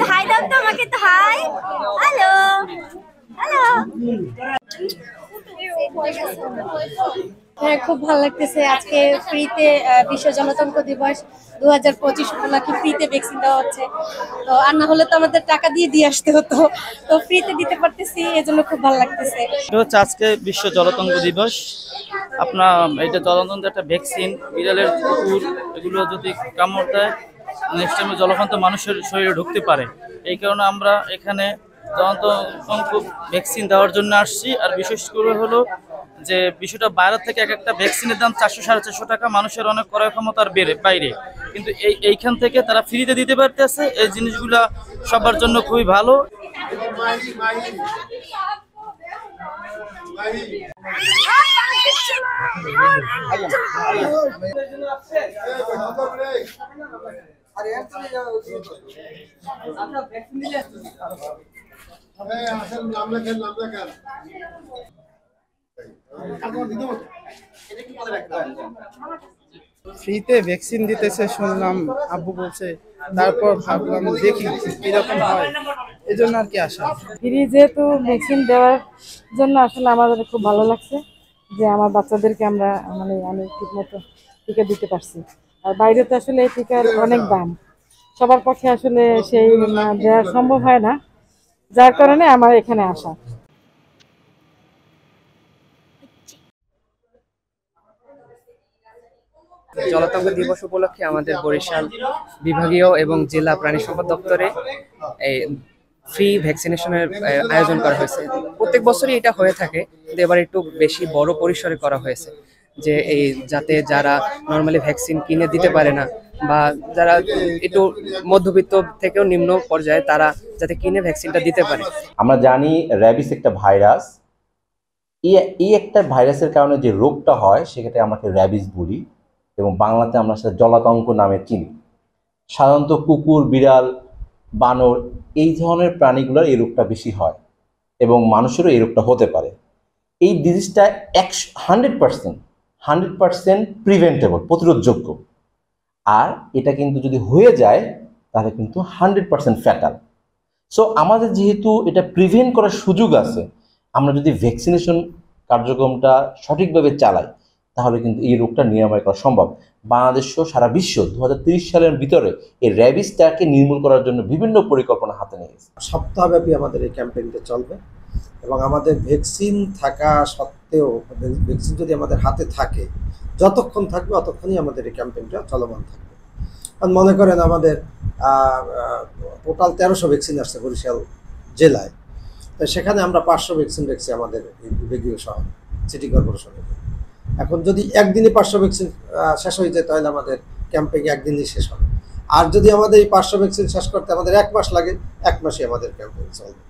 High দাও তো আমাকে তো হাই। Hello hello. হ্যাঁ, খুব ভালো লাগতেছে। আজকে ফ্রিতে বিশ্ব জনতন্ত্র দিবস 2025 উপলক্ষে ফ্রিতে ভ্যাকসিন দেওয়া হচ্ছে। তো আর না হলে তো আমাদের টাকা দিয়ে আসতে হতো, তো ফ্রিতে দিতে পারতেছি, এজন্য খুব ভালো লাগতেছে। এটা হচ্ছে আজকে বিশ্ব জনতন্ত্র দিবস। আপনার এটা জনতন্ত্র একটা ভ্যাকসিন, বিড়ালের কুকুর এগুলো যদি কামড় দেয় নেক্সট টাইমে জলখান্ত মানুষের শরীরে ঢুকতে পারে। এই কারণে আমরা এখানে জনতন্ত্র ভ্যাকসিন দেওয়ার জন্য আসছি। আর বিশেষ করে হলো যে বিষয়টা বাইরে থেকে এক একটা ভ্যাকসিনের দাম 400-450 টাকা, মানুষের অনেক ক্রয় ক্ষমতার বাইরে, কিন্তু এইখান থেকে তারা ফ্রিতে দিতে পারতেছে। এই জিনিসগুলা সবার জন্য খুবই ভালো। ফ্রিতে ভ্যাকসিন দিতেছে শুনলাম, আব্বু বলছে, তারপর ভাবলাম দেখি কিরকম হয়, এজন্য আর কি আসা। ফ্রি যেহেতু ভ্যাকসিন দেওয়ার জন্য আসলে আমাদের খুব ভালো লাগছে যে আমার বাচ্চাদেরকে আমি ঠিকমতো টিকা দিতে পারছি। আর বাইরে তো আসলে এই টিকার অনেক দাম, সবার পক্ষে আসলে সেই দেওয়া সম্ভব হয় না, যার কারণে আমার এখানে আসা। জনতন্ত্র দিবস উপলক্ষে আমাদের বরিশাল বিভাগীয় এবং জেলা প্রাণী সম্পদ দপ্তরে এই ফ্রি ভ্যাকসিনেশনের আয়োজন করা হয়েছে। প্রত্যেক বছরই এটা হয়ে থাকে, কিন্তু এবার একটু বেশি বড় পরিসরে করা হয়েছে, যে এই যাতে যারা নর্মালি ভ্যাকসিন কিনে দিতে পারে না বা যারা একটু মধ্যবিত্ত থেকেও নিম্ন পর্যায়ে, তারা যাতে কিনে ভ্যাকসিনটা দিতে পারে। আমরা জানি র্যাবিস একটা ভাইরাস, এই একটা ভাইরাসের কারণে যে রোগটা হয় সেটাকে আমরা র্যাবিস বলি এবং বাংলাতে আমরা সেটা জলাতঙ্ক নামে চিনি। সাধারণত কুকুর, বিড়াল, বানর এই ধরনের প্রাণীগুলোর এই রোগটা বেশি হয় এবং মানুষেরও এই রোগটা হতে পারে। এই ডিজিজটা 100% প্রিভেন্টেবল, প্রতিরোধযোগ্য। আর এটা কিন্তু যদি হয়ে যায় তাহলে কিন্তু 100% ফ্যাটাল। সো আমাদের যেহেতু এটা প্রিভেন্ট করার সুযোগ আছে, আমরা যদি ভ্যাকসিনেশন কার্যক্রমটা সঠিকভাবে চালাই তাহলে কিন্তু এই রোগটা নিরাময় করা সম্ভব। বাংলাদেশও সারা বিশ্ব 2030 সালের ভিতরে এই র্যাবিসটাকে নির্মূল করার জন্য বিভিন্ন পরিকল্পনা হাতে নিয়েছে। সপ্তাহব্যাপী আমাদের এই ক্যাম্পেইনটা চলবে এবং আমাদের ভ্যাকসিন থাকা সত্ত্বেও, ভ্যাকসিন যদি আমাদের হাতে থাকে, যতক্ষণ থাকবে ততক্ষণই আমাদের এই ক্যাম্পেইনটা চলমান থাকবে। কারণ মনে করেন আমাদের টোটাল 1300 ভ্যাকসিন আসছে বরিশাল জেলায়, তো সেখানে আমরা 500 ভ্যাকসিন রাখছি আমাদের এই বিভাগীয় শহর সিটি কর্পোরেশনে। এখন যদি একদিনই 500 ভ্যাকসিন শেষ হয়ে যায় তাহলে আমাদের ক্যাম্পেইন একদিনই শেষ হবে। আর যদি আমাদের এই 500 ভ্যাকসিন শেষ করতে আমাদের 1 মাস লাগে, 1 মাসে আমাদের ক্যাম্পেইন চলবে।